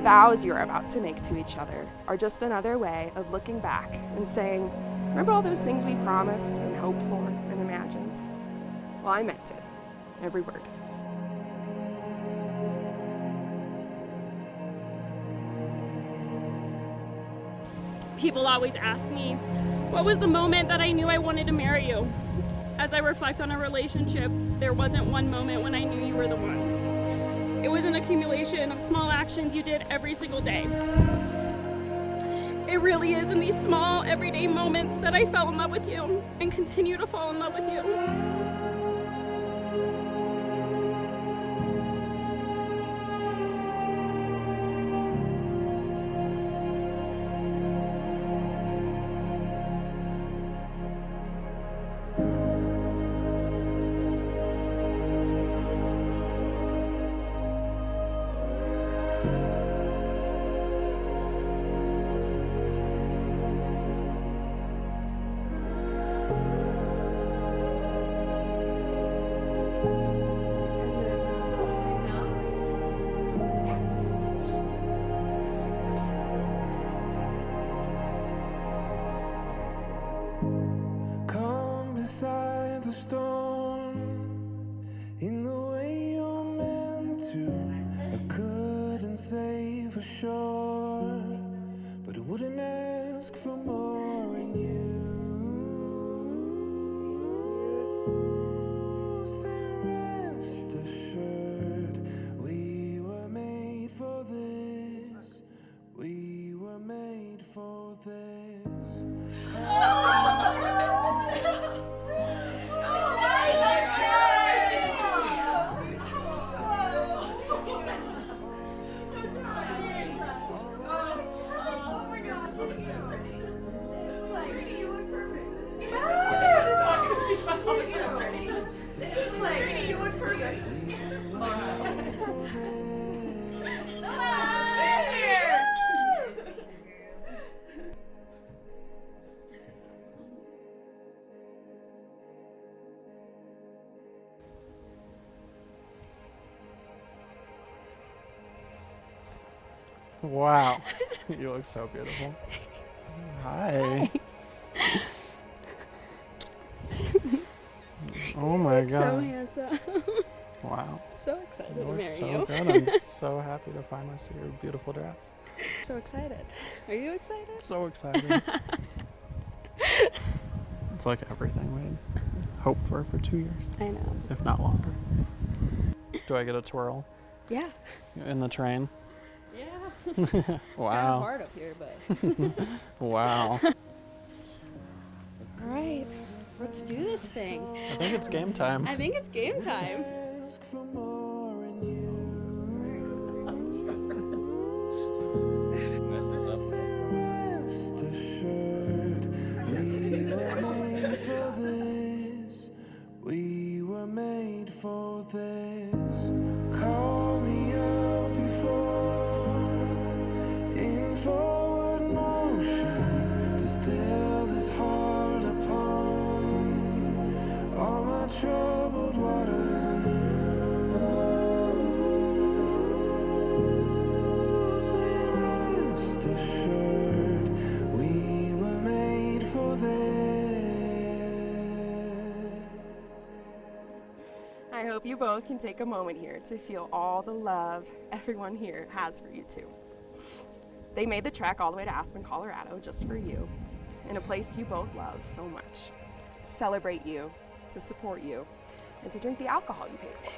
vows you're about to make to each other are just another way of looking back and saying, remember all those things we promised and hoped for and imagined? Well, I meant it, every word. People always ask me, what was the moment that I knew I wanted to marry you? As I reflect on our relationship, there wasn't one moment when I knew you were the one. It was an accumulation of small actions you did every single day. It really is in these small, everyday moments that I fell in love with you and continue to fall in love with you. Beside the storm, in the way you're meant to. I couldn't say for sure, but I wouldn't ask for more in you. Say rest assured, we were made for this. We were made for this. Wow, you look so beautiful. Hi. Oh my God. So handsome. Wow. So excited You to look marry so you. good. I'm so happy to finally see your beautiful dress. So excited. Are you excited? So excited. It's like everything we'd hoped for 2 years, I know. if not longer. Do I get a twirl Yeah. in the train? Yeah. Wow. Kind of hard up here, but. Wow. All right. Let's do this thing. I think it's game time. I think it's game time. Ask for more in you. Say rest assured, we were made for this. We were made for this. Call me up before in forward motion to still this heart upon all my troubled waters anew. Say rest assured, we were made for this. I hope you both can take a moment here to feel all the love everyone here has for you too. They made the trek all the way to Aspen, Colorado just for you, in a place you both love so much, to celebrate you, to support you, and to drink the alcohol you paid for.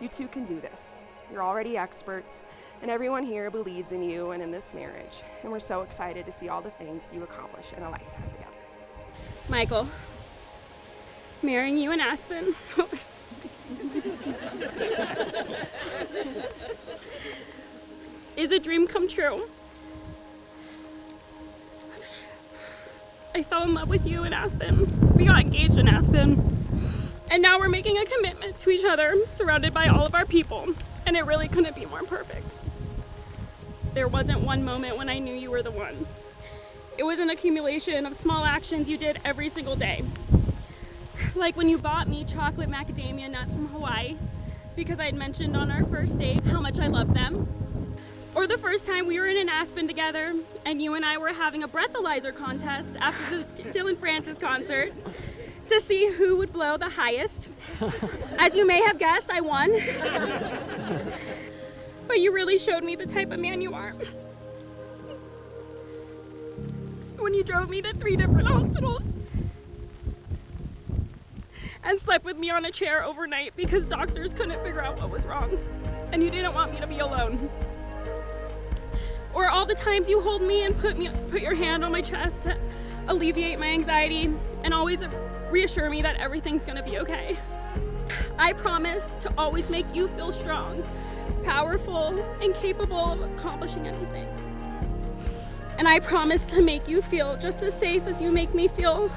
You two can do this. You're already experts, and everyone here believes in you and in this marriage, and we're so excited to see all the things you accomplish in a lifetime together. Michael, marrying you in Aspen is a dream come true. I fell in love with you in Aspen. We got engaged in Aspen. And now we're making a commitment to each other, surrounded by all of our people. And it really couldn't be more perfect. There wasn't one moment when I knew you were the one. It was an accumulation of small actions you did every single day. Like when you bought me chocolate macadamia nuts from Hawaii, because I had mentioned on our first date how much I loved them. Or the first time we were in Aspen together and you and I were having a breathalyzer contest after the Dylan Francis concert to see who would blow the highest. As you may have guessed, I won. But you really showed me the type of man you are. When you drove me to 3 different hospitals and slept with me on a chair overnight because doctors couldn't figure out what was wrong and you didn't want me to be alone. Or all the times you hold me and put your hand on my chest to alleviate my anxiety and always reassure me that everything's gonna be okay. I promise to always make you feel strong, powerful, and capable of accomplishing anything. And I promise to make you feel just as safe as you make me feel.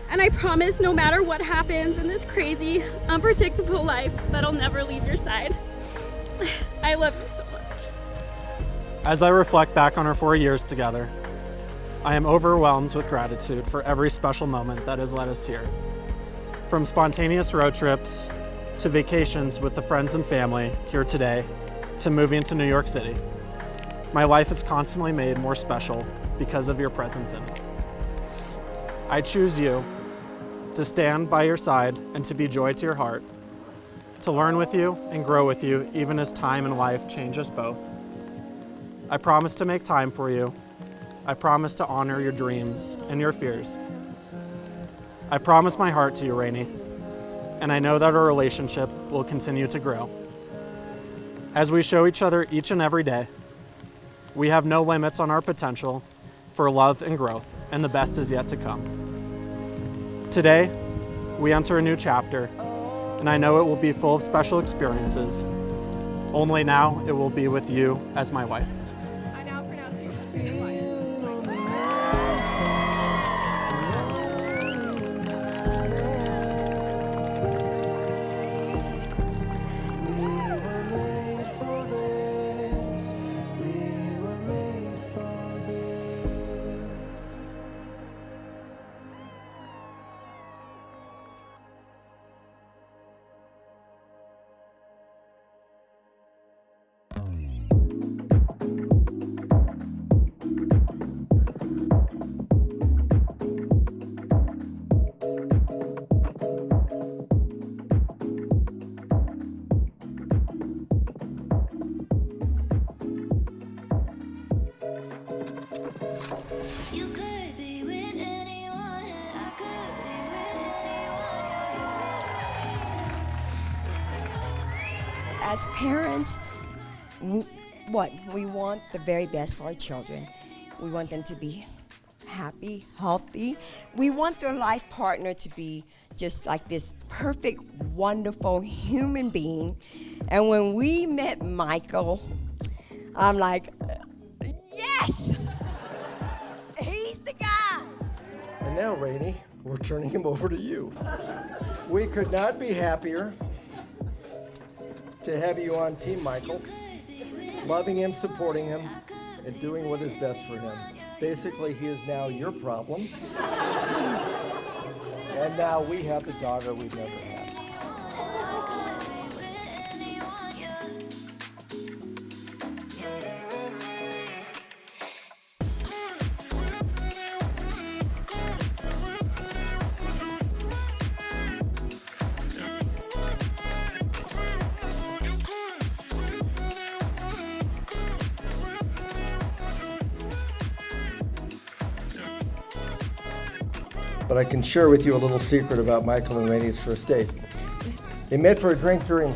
And I promise no matter what happens in this crazy, unpredictable life, that I'll never leave your side. I love you so much. As I reflect back on our 4 years together, I am overwhelmed with gratitude for every special moment that has led us here. From spontaneous road trips, to vacations with the friends and family here today, to moving to New York City. My life is constantly made more special because of your presence in it. I choose you to stand by your side and to be joy to your heart, to learn with you and grow with you even as time and life change us both. I promise to make time for you. I promise to honor your dreams and your fears. I promise my heart to you, Raini, and I know that our relationship will continue to grow. As we show each other each and every day, we have no limits on our potential for love and growth, and the best is yet to come. Today, we enter a new chapter, and I know it will be full of special experiences. Only now it will be with you as my wife. I now pronounce you as my wife. You could be with anyone, and I could be with anyone. As parents, we want the very best for our children. We want them to be happy, healthy. We want their life partner to be just like this perfect, wonderful human being. And when we met Michael, I'm like, yes! He's the guy! And now, Raini, we're turning him over to you. We could not be happier to have you on Team Michael, loving him, supporting him, and doing what is best for him. Basically, he is now your problem. And now we have the daughter we've never had. But I can share with you a little secret about Michael and Raini's first date. They met for a drink during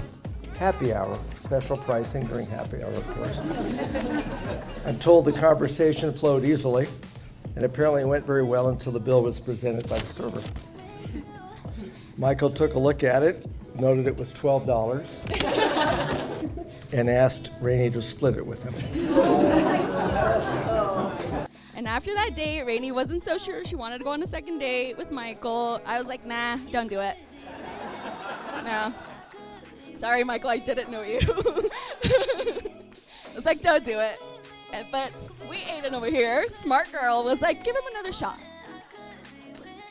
happy hour, special pricing during happy hour, of course. I'm told the conversation flowed easily, and apparently it went very well until the bill was presented by the server. Michael took a look at it, noted it was $12, and asked Raini to split it with him. And after that date, Raini wasn't so sure she wanted to go on a second date with Michael. I was like, nah, don't do it. No. Sorry, Michael, I didn't know you. I was like, don't do it. But sweet Aiden over here, smart girl, was like, give him another shot.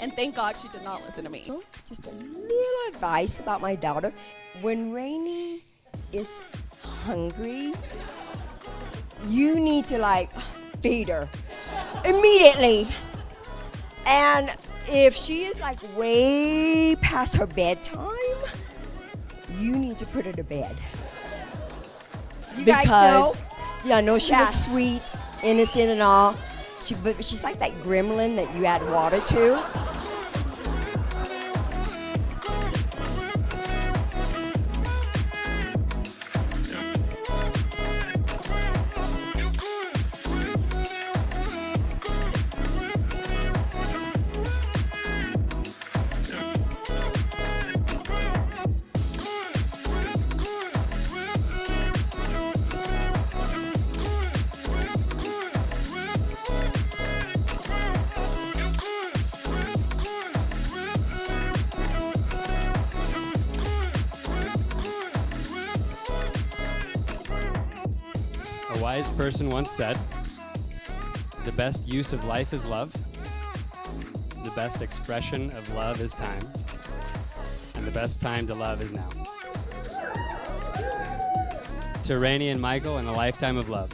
And thank God she did not listen to me. Just a little advice about my daughter. When Raini is hungry, you need to like feed her immediately. And if she is like way past her bedtime, you need to put her to bed. You guys know? Yeah, no, she looks sweet, innocent and all. But she's like that gremlin that you add water to. A wise person once said, "The best use of life is love. The best expression of love is time. And the best time to love is now." To Raini and Michael and a lifetime of love.